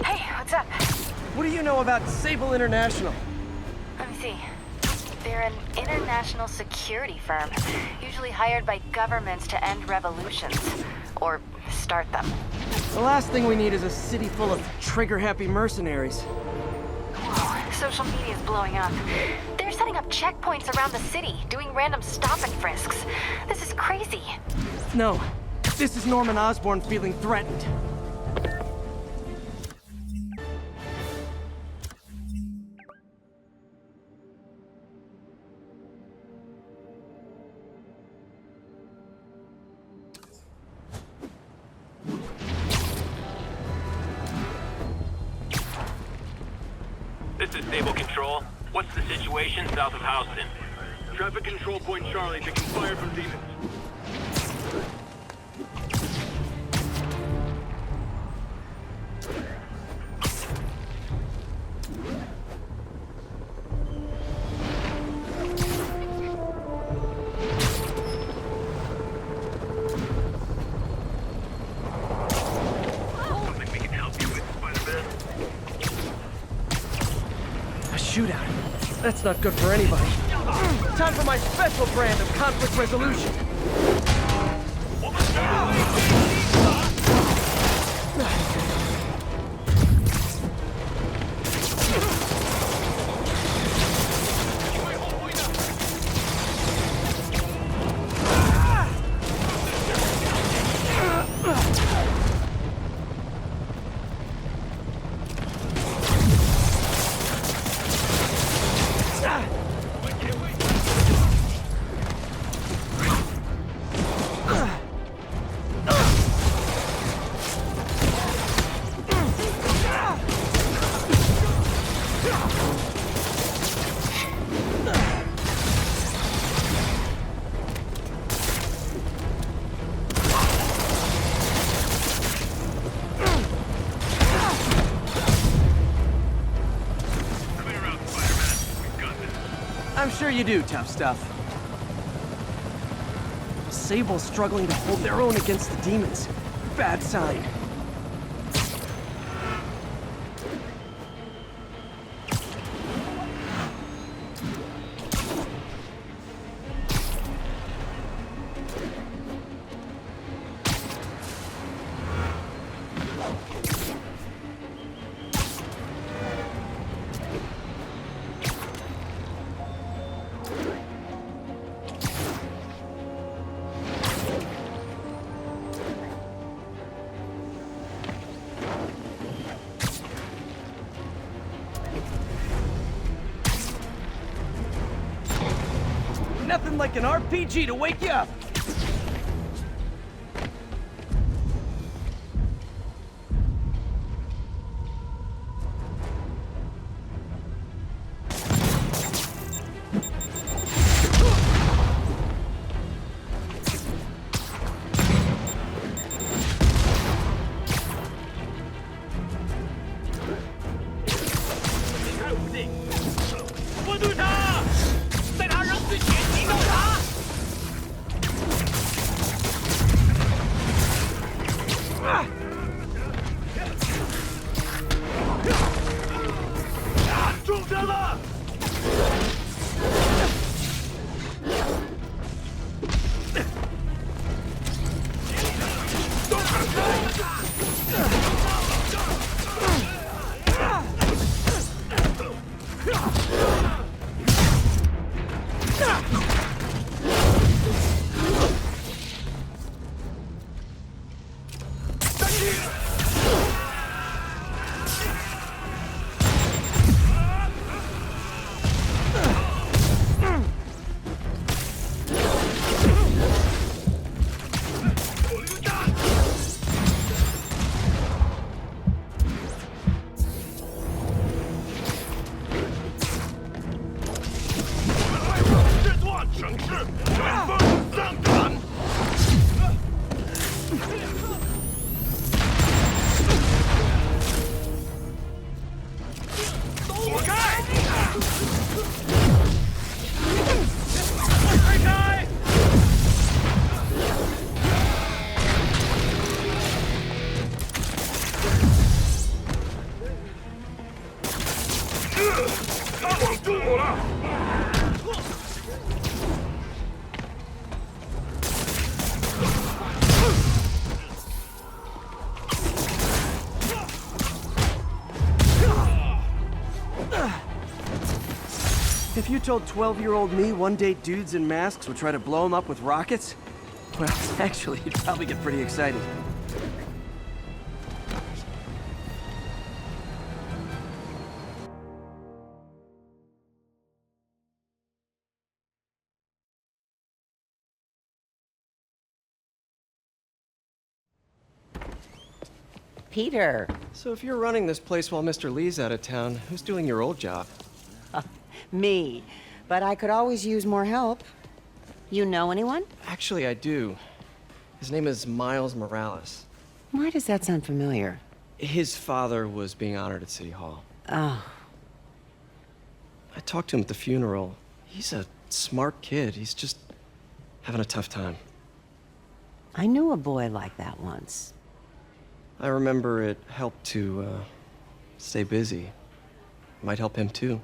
Hey, what's up? What do you know about Sable International? Let me see. They're an international security firm, usually hired by governments to end revolutions. Or start them. The last thing we need is a city full of trigger-happy mercenaries. Whoa, social media's blowing up. They're setting up checkpoints around the city, doing random stop and frisks. This is crazy. No, this is Norman Osborn feeling threatened. This is Stable Control. What's the situation south of Houston? Traffic control point Charlie, taking fire from demons. Something we can help you with, Spider-Man? A shootout. That's not good for anybody. Time for my special brand of conflict resolution. I'm sure you do, tough stuff. Sable's struggling to hold their own against the demons. Bad sign. Nothing like an RPG to wake you up. 他往住我了。If you told 12-year-old me one day dudes in masks would try to blow him up with rockets, well, actually, you'd probably get pretty excited. Peter. So if you're running this place while Mr. Lee's out of town, who's doing your old job? Me. But I could always use more help. You know anyone? Actually, I do. His name is Miles Morales. Why does that sound familiar? His father was being honored at City Hall. Oh. I talked to him at the funeral. He's a smart kid. He's just having a tough time. I knew a boy like that once. I remember it helped to, stay busy. Might help him, too.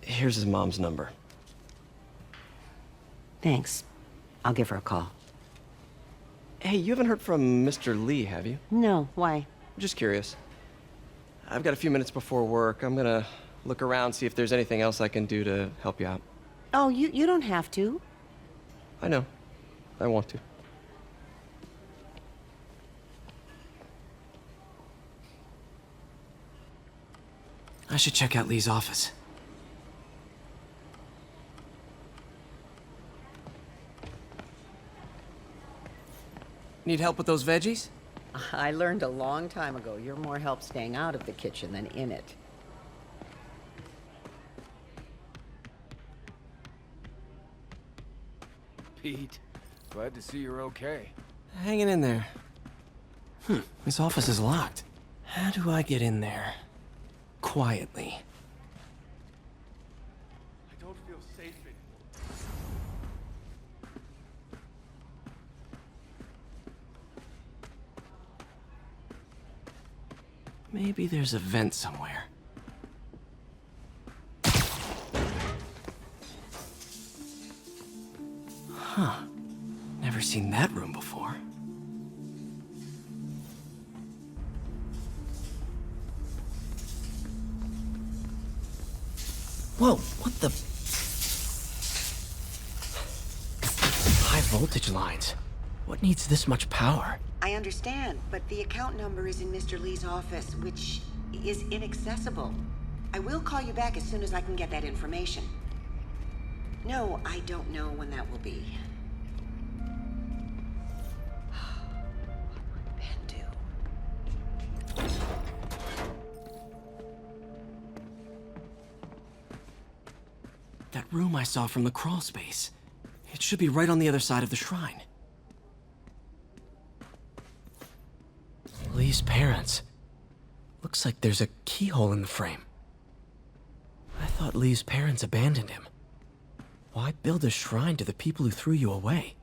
Here's his mom's number. Thanks. I'll give her a call. Hey, you haven't heard from Mr. Lee, have you? No, why? Just curious. I've got a few minutes before work. I'm gonna look around, see if there's anything else I can do to help you out. Oh, you don't have to. I know. I want to. I should check out Lee's office. Need help with those veggies? I learned a long time ago you're more help staying out of the kitchen than in it. Pete, glad to see you're okay. Hanging in there. This office is locked. How do I get in there? Quietly. I don't feel safe anymore. Maybe there's a vent somewhere. Huh. Never seen that room before. Whoa, what the? High voltage lines. What needs this much power? I understand, but the account number is in Mr. Lee's office, which is inaccessible. I will call you back as soon as I can get that information. No, I don't know when that will be. What would Ben do? That room I saw from the crawl space. It should be right on the other side of the shrine. Lee's parents. Looks like there's a keyhole in the frame. I thought Lee's parents abandoned him. Why build a shrine to the people who threw you away?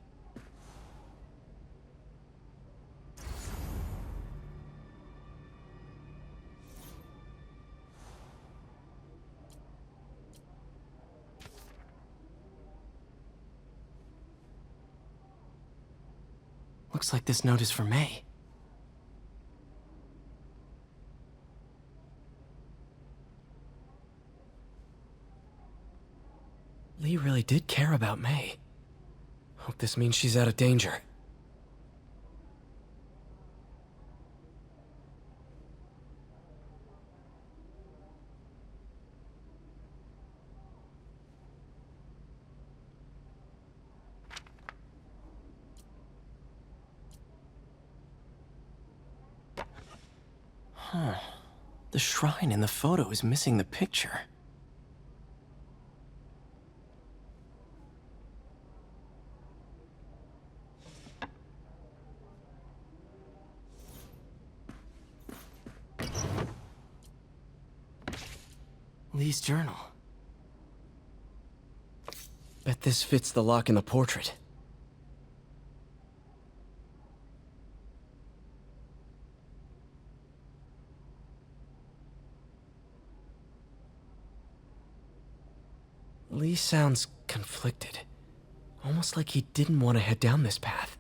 Looks like this note is for May. Lee really did care about May. Hope this means she's out of danger. Huh. The shrine in the photo is missing the picture. Lee's journal. Bet this fits the lock in the portrait. Lee sounds conflicted. Almost like he didn't want to head down this path.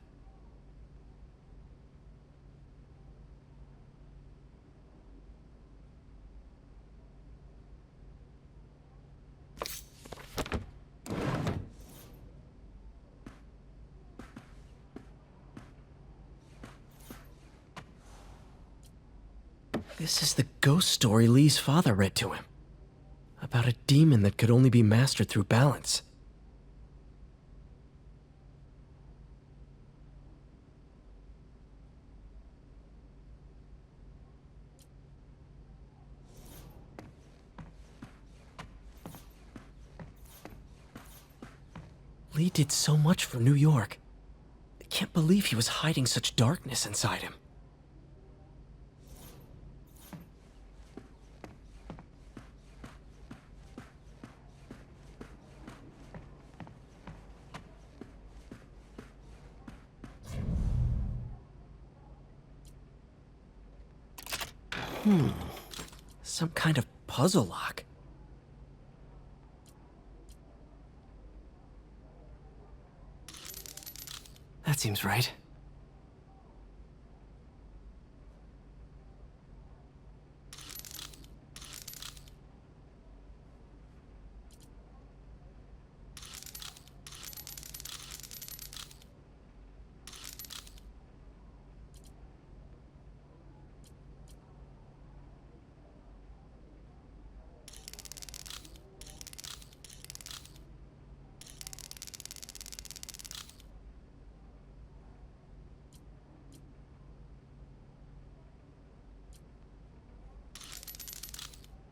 This is the ghost story Lee's father read to him. About a demon that could only be mastered through balance. Lee did so much for New York. I can't believe he was hiding such darkness inside him. Some kind of puzzle lock. That seems right.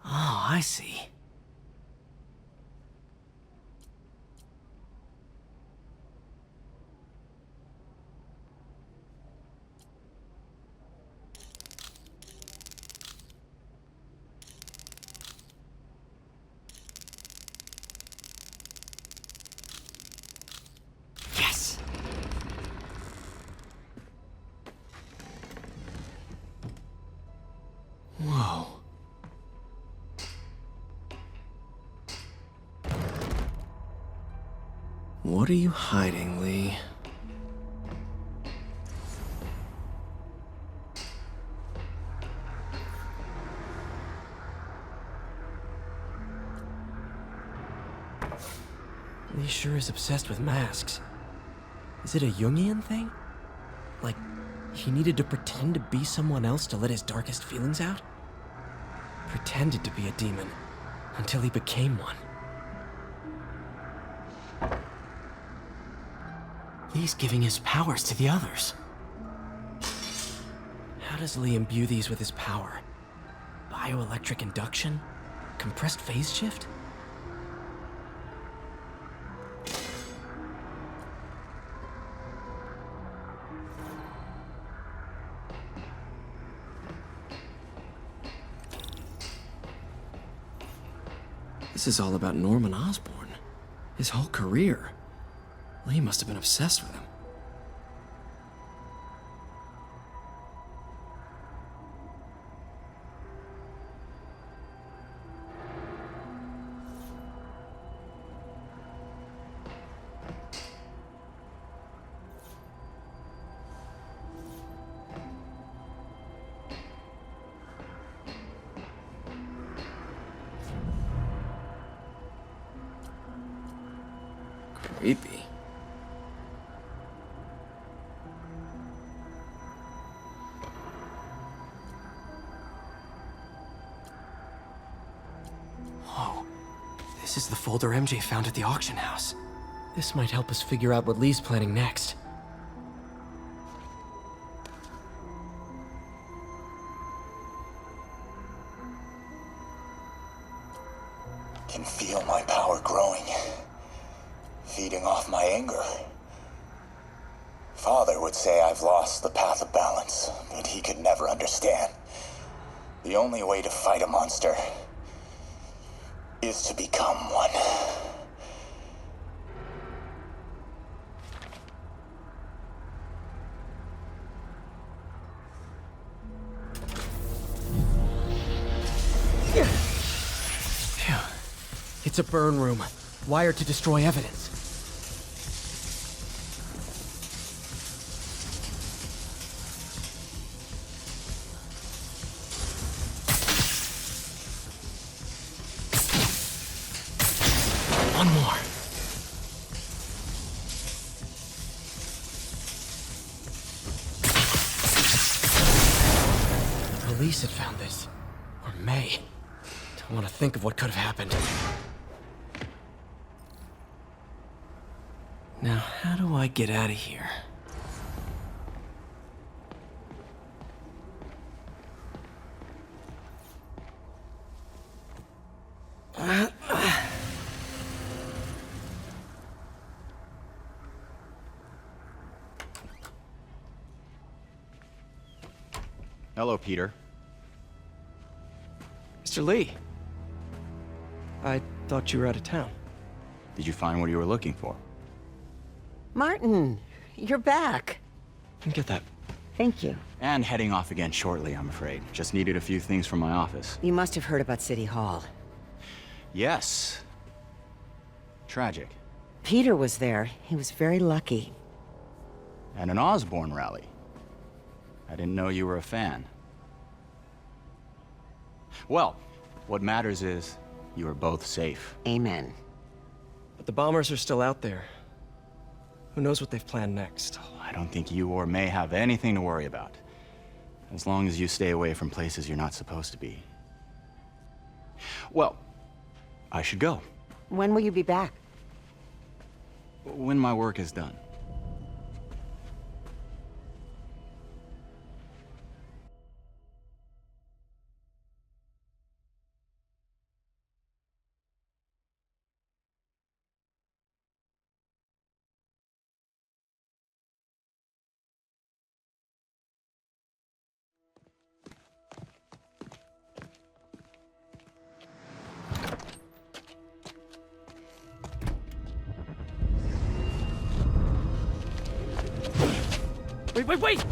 Oh, I see. Yes! Whoa. What are you hiding, Lee? Lee sure is obsessed with masks. Is it a Jungian thing? Like, he needed to pretend to be someone else to let his darkest feelings out? Pretended to be a demon, until he became one. Lee's giving his powers to the others. How does Lee imbue these with his power? Bioelectric induction? Compressed phase shift? This is all about Norman Osborn. His whole career. Lee must have been obsessed with him. Creepy. Whoa. This is the folder MJ found at the auction house. This might help us figure out what Lee's planning next. Can feel my power growing, feeding off my anger. Father would say I've lost the path of balance, but he could never understand. The only way to fight a monster is to become one. Phew. It's a burn room. wired to destroy evidence. One more. The police had found this. Or may. Don't want to think of what could have happened. Now, how do I get out of here? Hello, Peter. Mr. Lee. I thought you were out of town. Did you find what you were looking for? Martin, you're back. Get that. Thank you. And heading off again shortly, I'm afraid. Just needed a few things from my office. You must have heard about City Hall. Yes. Tragic. Peter was there. He was very lucky. And an Osborne rally. I didn't know you were a fan. Well, what matters is you are both safe. Amen. But the bombers are still out there. Who knows what they've planned next? I don't think you or May have anything to worry about. As long as you stay away from places you're not supposed to be. Well, I should go. When will you be back? When my work is done. Wait!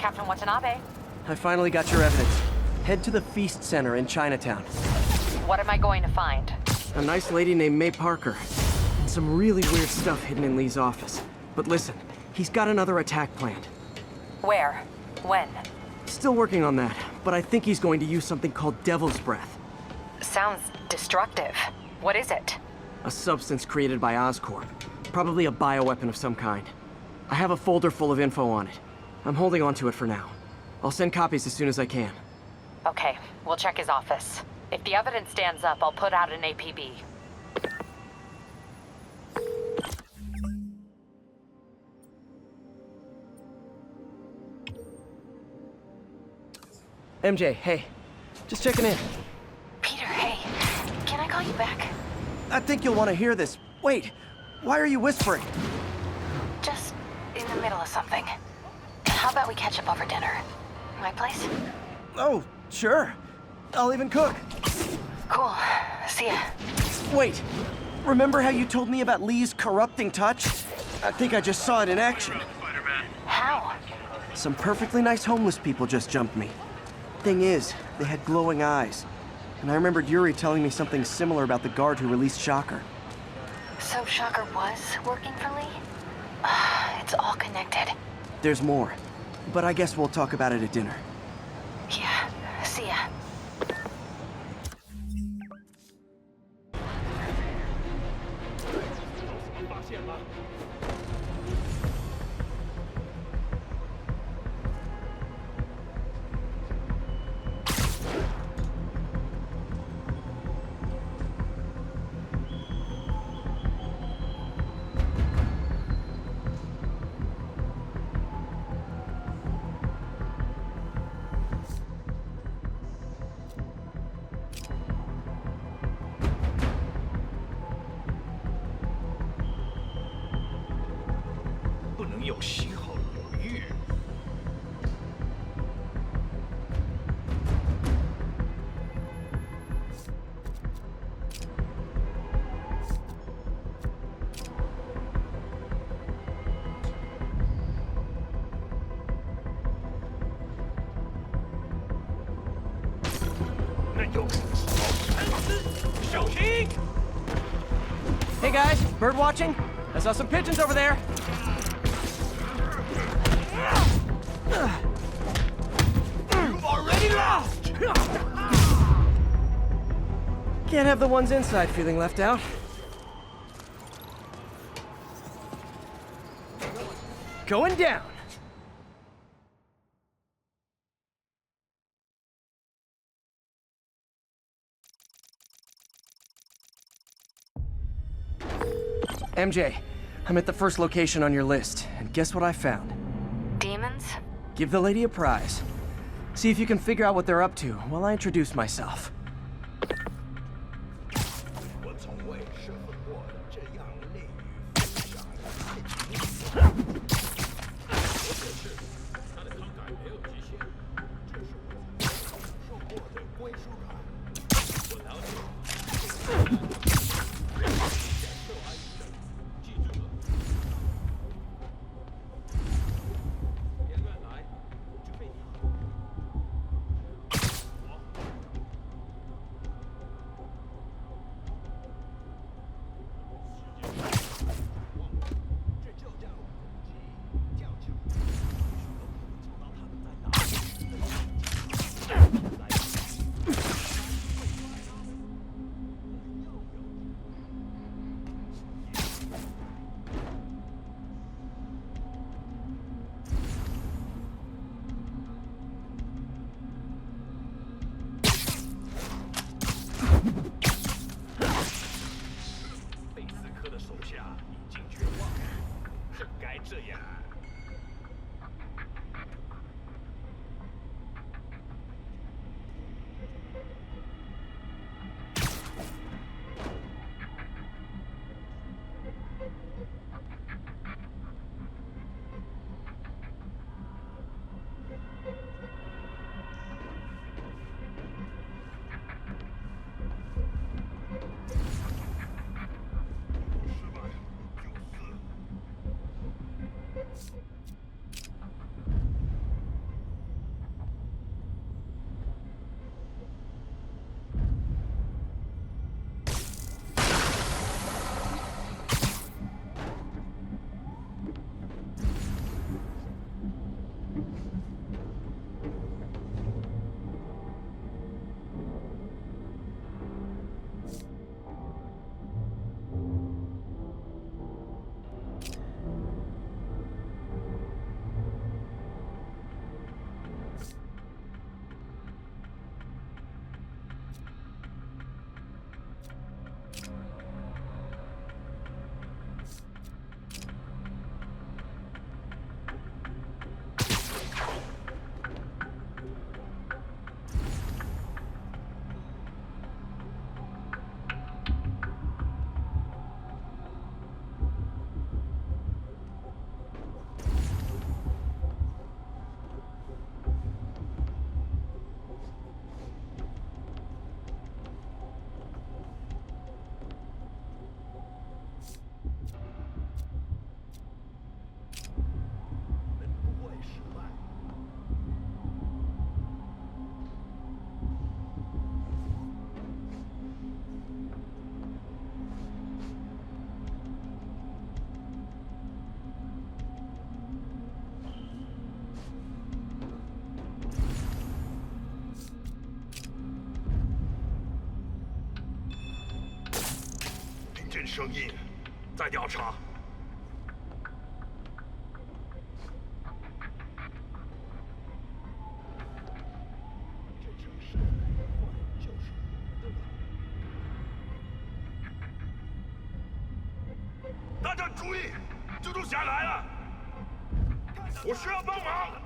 Captain Watanabe, I finally got your evidence. Head to the Feast Center in Chinatown. what am I going to find? A nice lady named May Parker. And some really weird stuff hidden in Lee's office. But listen, he's got another attack planned. Where? When? Still working on that, but I think he's going to use something called Devil's Breath. Sounds destructive. What is it? A substance created by Oscorp. Probably a bioweapon of some kind. I have a folder full of info on it. I'm holding on to it for now. I'll send copies as soon as I can. Okay, we'll check his office. If the evidence stands up, I'll put out an APB. MJ, hey. Just checking in. Peter, hey. Can I call you back? I think you'll want to hear this. Wait, why are you whispering? Just in the middle of something. How about we catch up over dinner? My place? Oh, sure. I'll even cook. Cool. See ya. Wait, remember how you told me about Lee's corrupting touch? I think I just saw it in action. How? Some perfectly nice homeless people just jumped me. Thing is, they had glowing eyes. And I remembered Yuri telling me something similar about the guard who released Shocker. So Shocker was working for Lee? It's all connected. There's more. But I guess we'll talk about it at dinner. Yeah. See ya. 不能有喜好裸欲。那有小心！ Hey guys, bird watching? I saw some pigeons over there. You've already lost! Can't have the ones inside feeling left out. Going down. MJ, I'm at the first location on your list, and guess what I found? Demons? Give the lady a prize. See if you can figure out what they're up to while I introduce myself. 我从未身份过这样内娱分享的爱情。我解释，他的慷慨没有极限，这是我曾经享受过的归属感。我了解。感受安逸的，记住了。别乱来，除非你。 贝斯科的手下已经绝望，本该这样。失败就死。 不会失败。听见声音，在调查。 这城市坏就是我的了。大家注意，蜘蛛侠来了！我需要帮忙。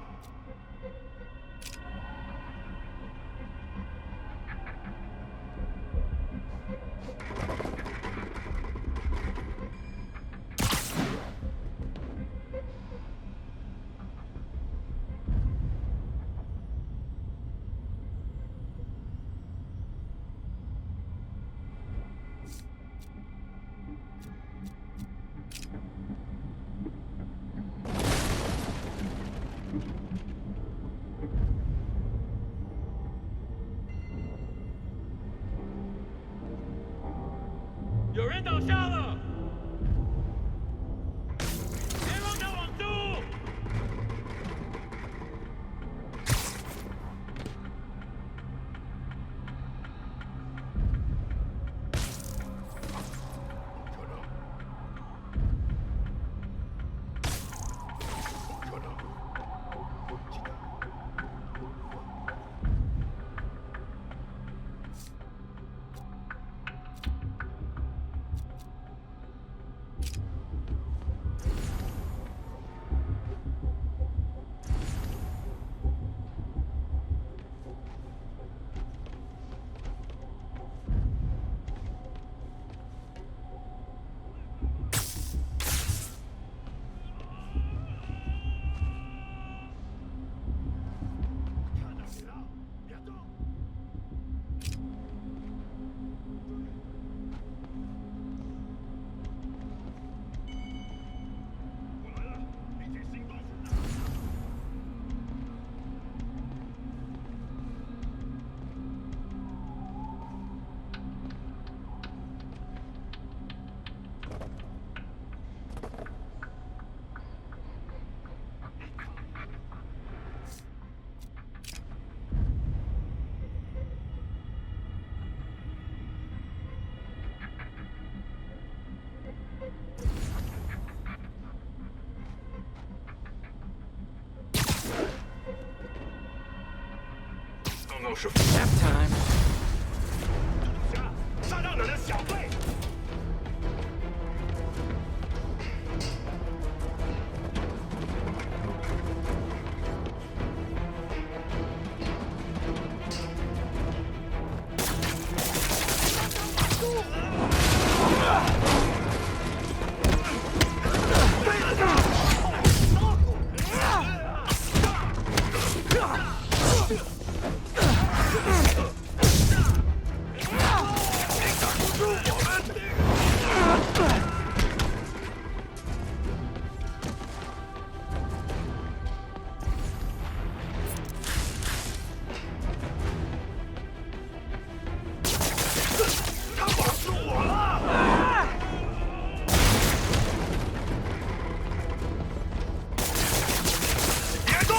是 Nap time. 杀让的小队。他绑住我了！别动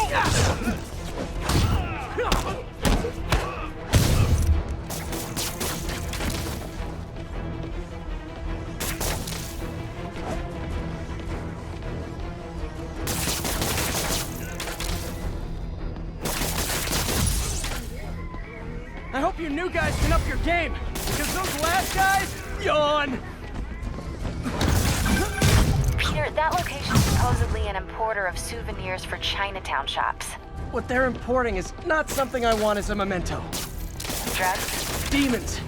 ！I hope you new guys can up your game, because those last guys, yawn. Peter, that location's supposedly an importer of souvenirs for Chinatown shops. What they're importing is not something I want as a memento. Drugs? Demons.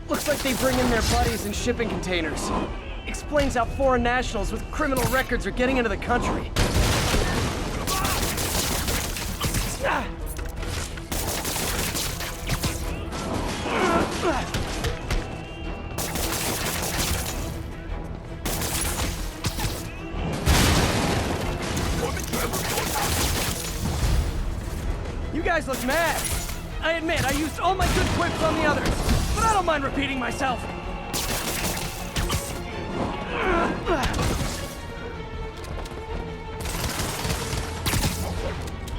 Looks like they bring in their buddies in shipping containers. Explains how foreign nationals with criminal records are getting into the country. Ah! You guys look mad. I admit, I used all my good quips on the others, but I don't mind repeating myself.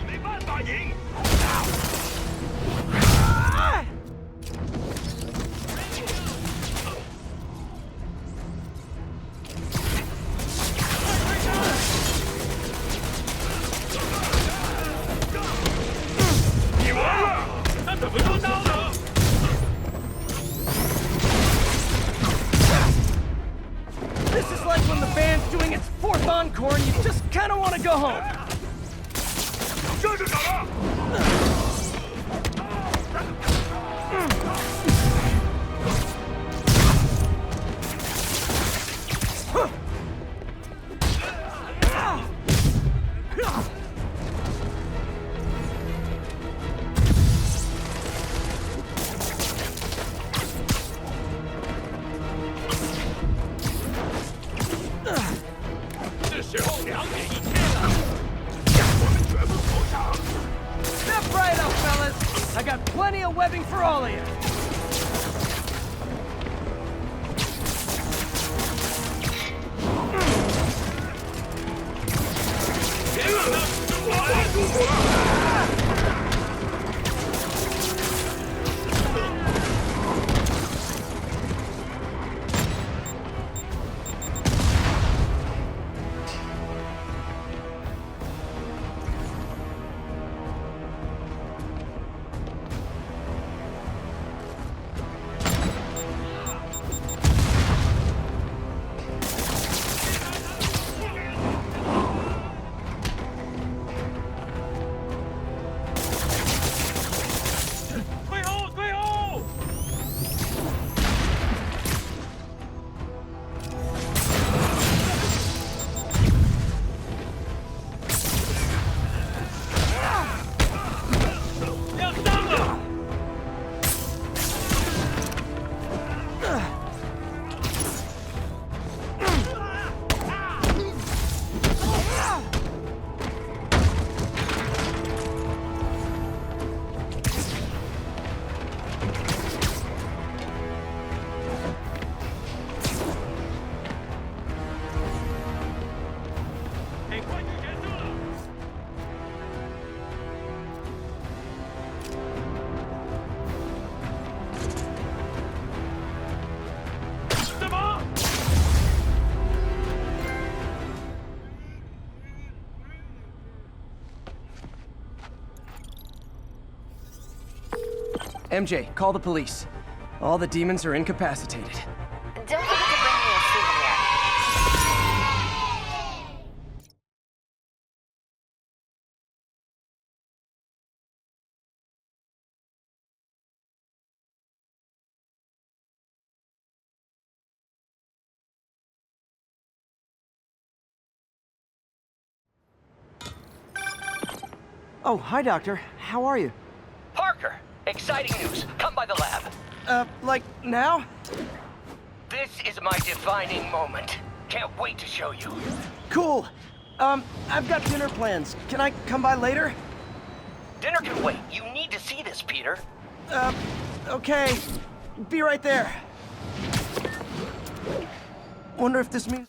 没办法赢。 你完了！那怎么做到的？ This is like when the band's doing its fourth encore and you just kind of want to go home. 这是怎么？ 是时候2点1贴了，我们全部投降。 Step right up, fellas. I got plenty of webbing for all of you. 别愣了，我抓住我了！ 退后，退后！ 要上了！ 很快就结束了。什么？ MJ, call the police. All the demons are incapacitated. Don't forget to bring me a souvenir. Oh, hi, Doctor. How are you? Parker, exciting news. Come by the lab. Like, now? This is my defining moment. Can't wait to show you. Cool. I've got dinner plans. Can I come by later? Dinner can wait. You need to see this, Peter. Okay. Be right there. Wonder if this means...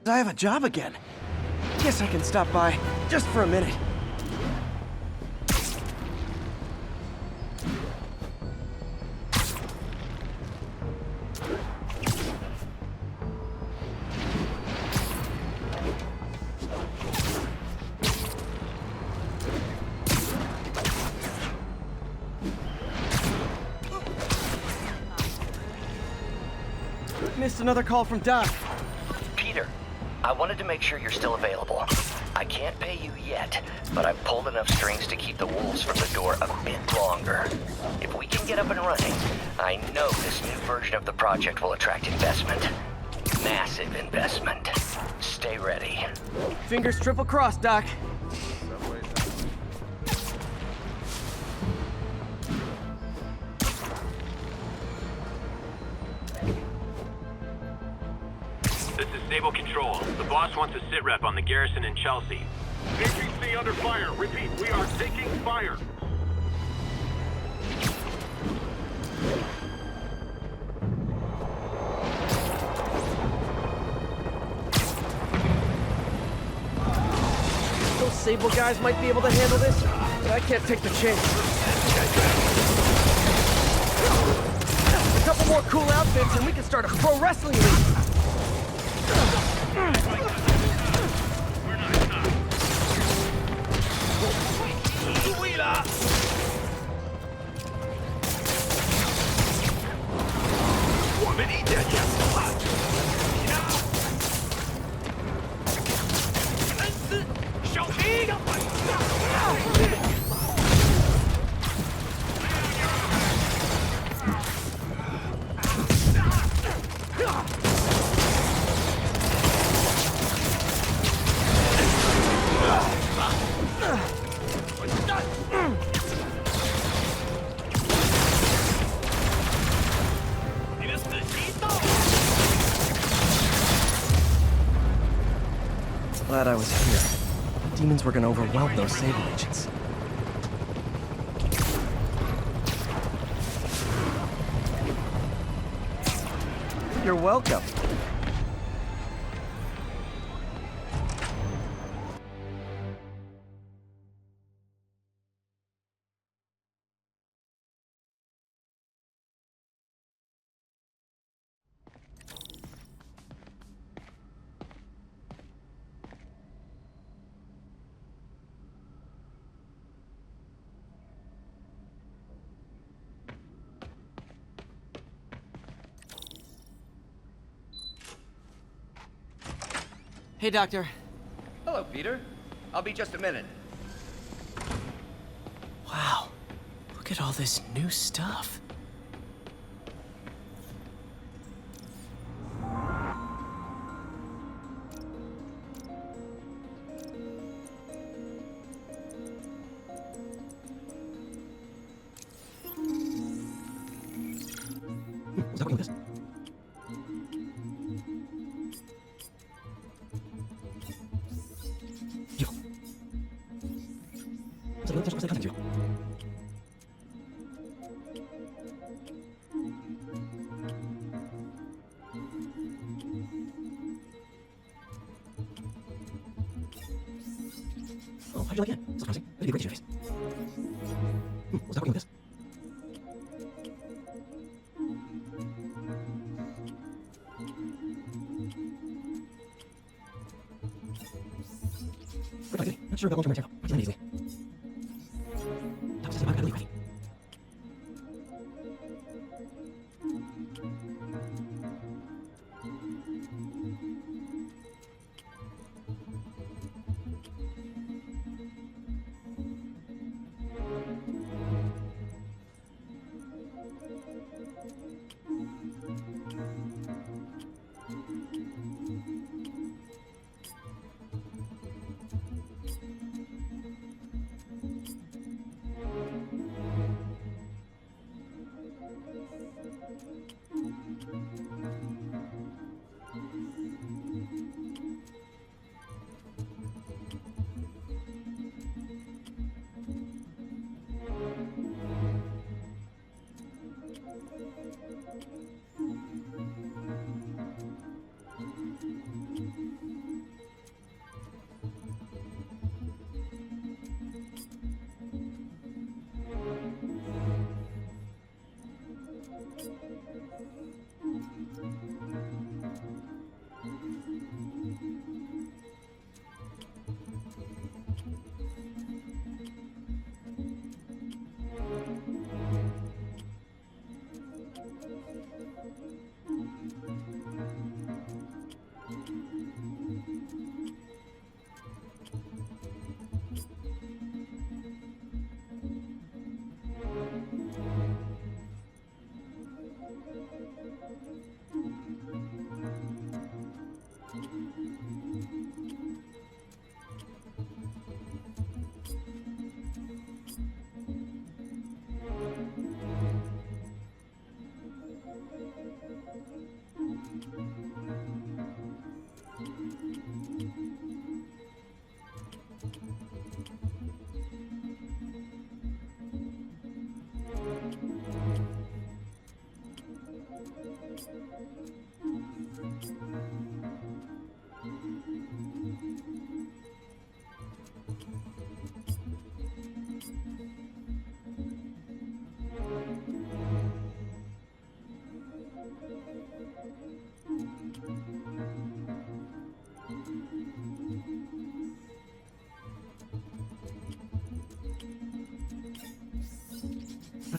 I have a job again. Guess I can stop by, just for a minute. Missed another call from Doc. Peter, I wanted to make sure you're still available. I can't pay you yet, but I've pulled enough strings to keep the wolves from the door a bit longer. If we can get up and running, I know this new version of the project will attract investment. Massive investment. Stay ready. Fingers triple crossed, Doc. This is Stable Control. The boss wants a sit rep on the garrison in Chelsea. APC under fire. Repeat, we are taking fire. Those Sable guys might be able to handle this, but I can't take the chance. A couple more cool outfits and we can start a pro wrestling league. Glad I was here. Demons were gonna overwhelm those Sable agents. You're welcome. Hey, Doctor. Hello, Peter. I'll be just a minute. Wow. Look at all this new stuff. Is that what this? Oh, how'd you like it? So promising. It'd be great to your face. Was that working with this? sure about long-term tempo. He's easily. Top system, I'm ready.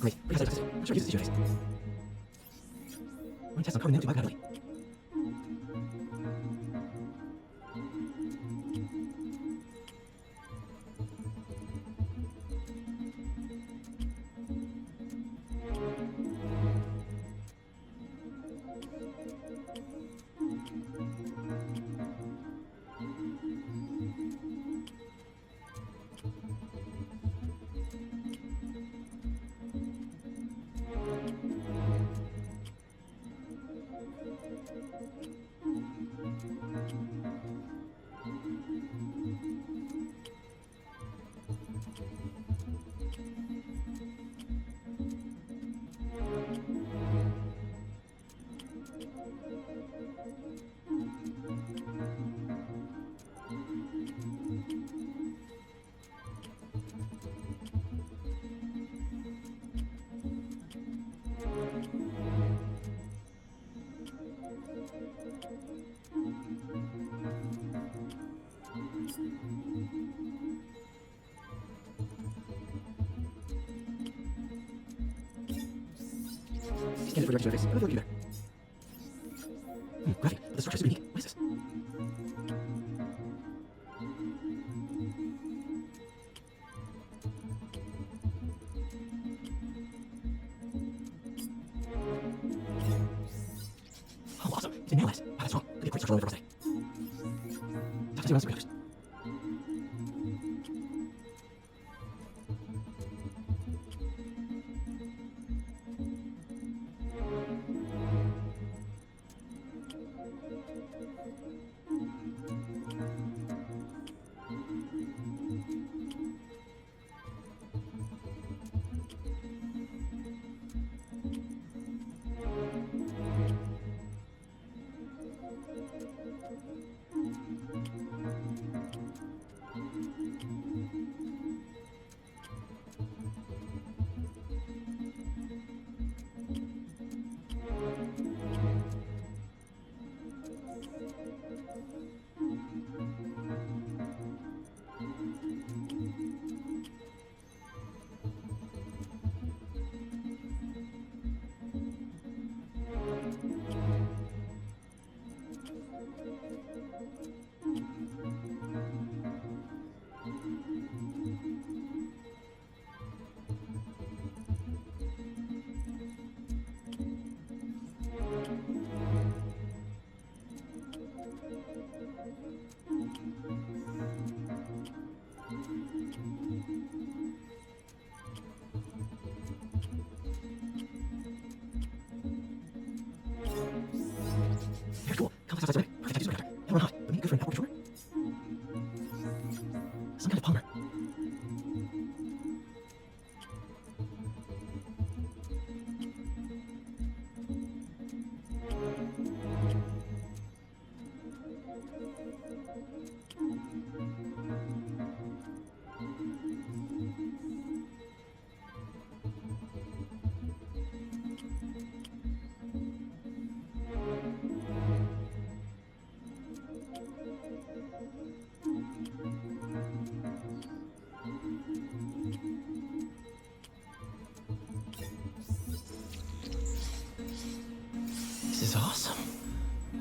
Great. I'm sure uses these days. One test on carbon nanotube biocompatibility. Scan it for direct interface. It'll feel like you there. Graphene. But the structure is unique. What is this? Oh, awesome. It's a nail. Wow, that's wrong. Look at the structural overflow. Top 2 superconductors.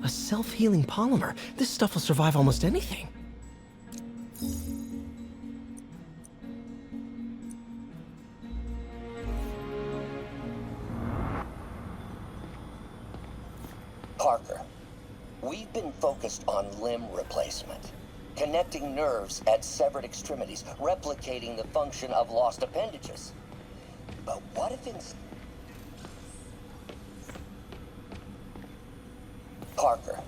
A self-healing polymer. This stuff will survive almost anything. Parker, we've been focused on limb replacement, connecting nerves at severed extremities, replicating the function of lost appendages. But what if Parker,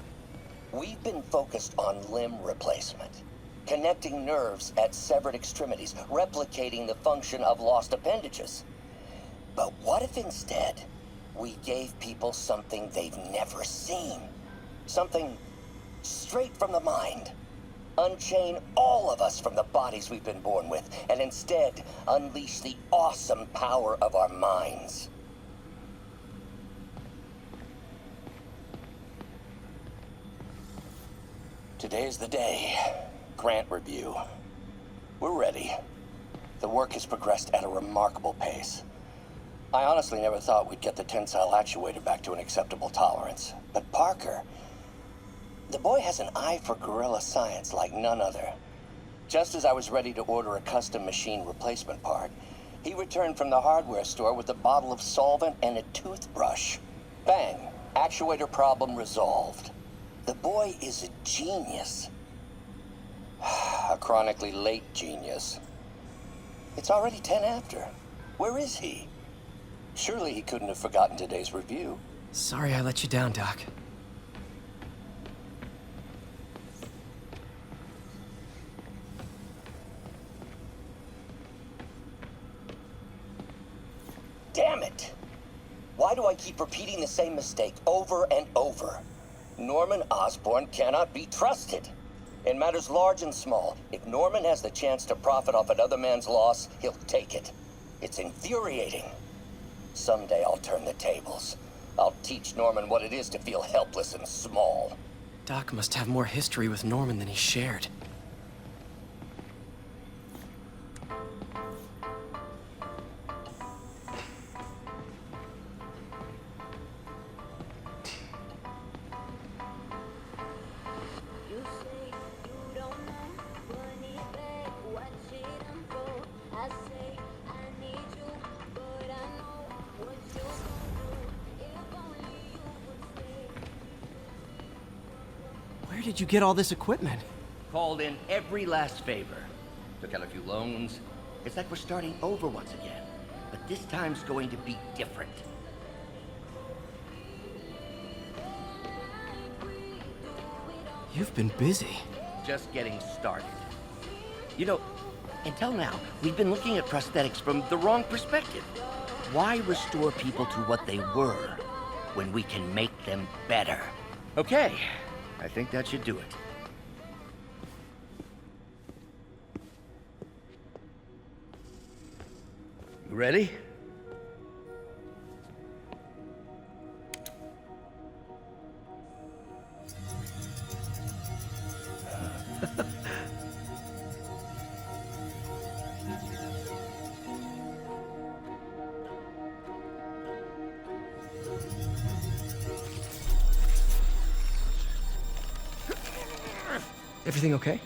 we've been focused on limb replacement, connecting nerves at severed extremities, replicating the function of lost appendages. But what if instead we gave people something they've never seen? Something straight from the mind. Unchain all of us from the bodies we've been born with, and instead unleash the awesome power of our minds. Today's the day. Grant review. We're ready. The work has progressed at a remarkable pace. I honestly never thought we'd get the tensile actuator back to an acceptable tolerance. But Parker, the boy has an eye for guerrilla science like none other. Just as I was ready to order a custom machine replacement part, he returned from the hardware store with a bottle of solvent and a toothbrush. Bang! Actuator problem resolved. The boy is a genius. A chronically late genius. It's already 10 after. Where is he? Surely he couldn't have forgotten today's review. Sorry I let you down, Doc. Damn it! Why do I keep repeating the same mistake over and over? Norman Osborn cannot be trusted. In matters large and small, if Norman has the chance to profit off another man's loss, he'll take it. It's infuriating. Someday I'll turn the tables. I'll teach Norman what it is to feel helpless and small. Doc must have more history with Norman than he shared. Where did you get all this equipment? Called in every last favor. Took out a few loans. It's like we're starting over once again. But this time's going to be different. You've been busy. Just getting started. You know, until now, we've been looking at prosthetics from the wrong perspective. Why restore people to what they were when we can make them better? Okay, I think that should do it. You ready? Everything okay?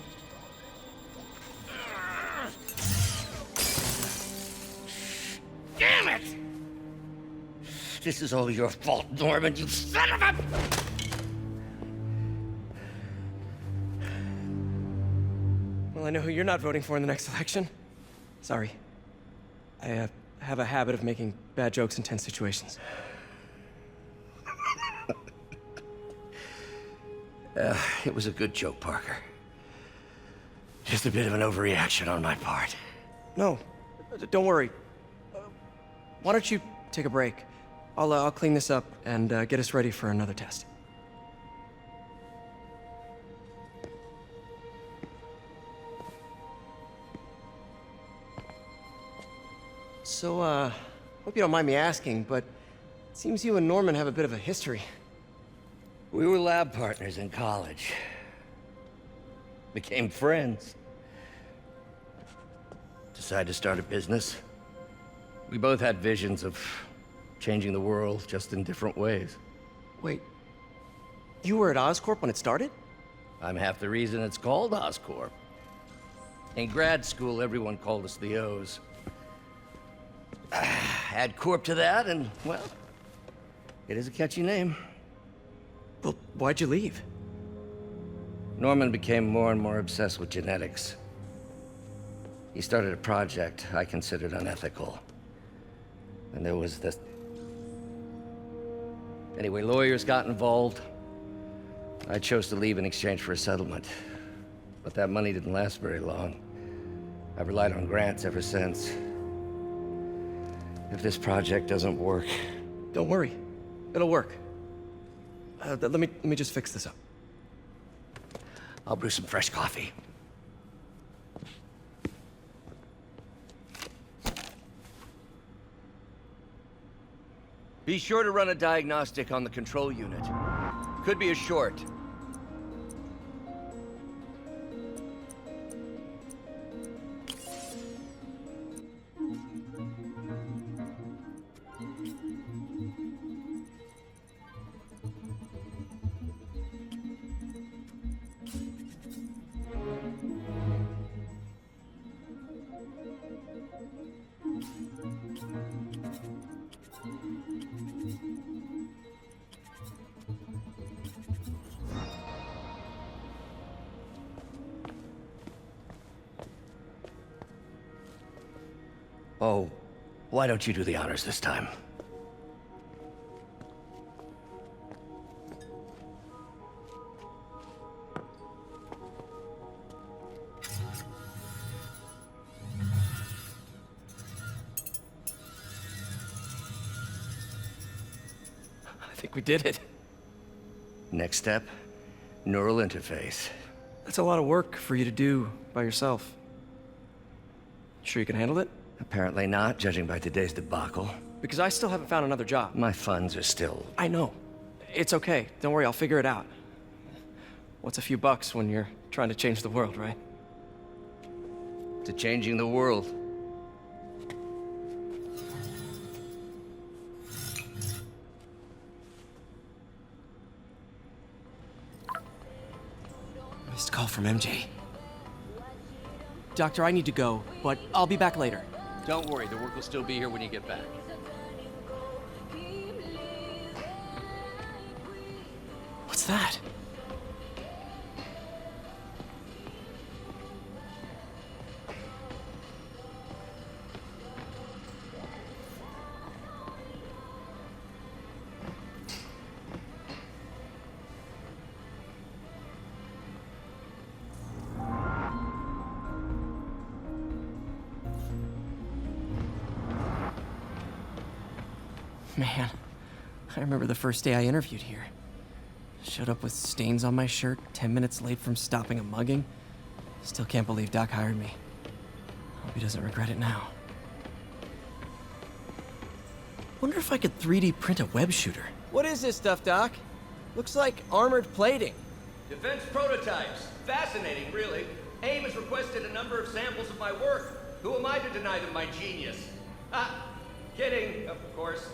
Damn it! This is all your fault, Norman, you son of a... Well, I know who you're not voting for in the next election. Sorry. I have a habit of making bad jokes in tense situations. It was a good joke, Parker. Just a bit of an overreaction on my part. No, don't worry. Why don't you take a break? I'll clean this up and get us ready for another test. So, hope you don't mind me asking, but it seems you and Norman have a bit of a history. We were lab partners in college. Became friends. Decided to start a business. We both had visions of changing the world, just in different ways. Wait, You were at Oscorp when it started? I'm half the reason it's called Oscorp. In grad school, everyone called us the O's. Add Corp to that, and, well, it is a catchy name. Well, why'd you leave? Norman became more and more obsessed with genetics. He started a project I considered unethical. And there was this... Anyway, lawyers got involved. I chose to leave in exchange for a settlement. But that money didn't last very long. I've relied on grants ever since. If this project doesn't work... Don't worry. It'll work. Let me just fix this up. I'll brew some fresh coffee. Be sure to run a diagnostic on the control unit. Could be a short. Oh, why don't you do the honors this time? I think we did it. Next step, neural interface. That's a lot of work for you to do by yourself. Sure you can handle it? Apparently not, judging by today's debacle. Because I still haven't found another job. My funds are still... I know. It's okay. Don't worry, I'll figure it out. What's a few bucks when you're trying to change the world, right? to changing the world. Missed call from MJ. Doctor, I need to go, but I'll be back later. Don't worry, the work will still be here when you get back. What's that? Man, I remember the first day I interviewed here. Showed up with stains on my shirt, 10 minutes late from stopping a mugging. Still can't believe Doc hired me. Hope he doesn't regret it now. Wonder if I could 3D print a web shooter. What is this stuff, Doc? Looks like armored plating. Defense prototypes. Fascinating, really. AIM has requested a number of samples of my work. Who am I to deny them my genius? Ah, kidding, of course.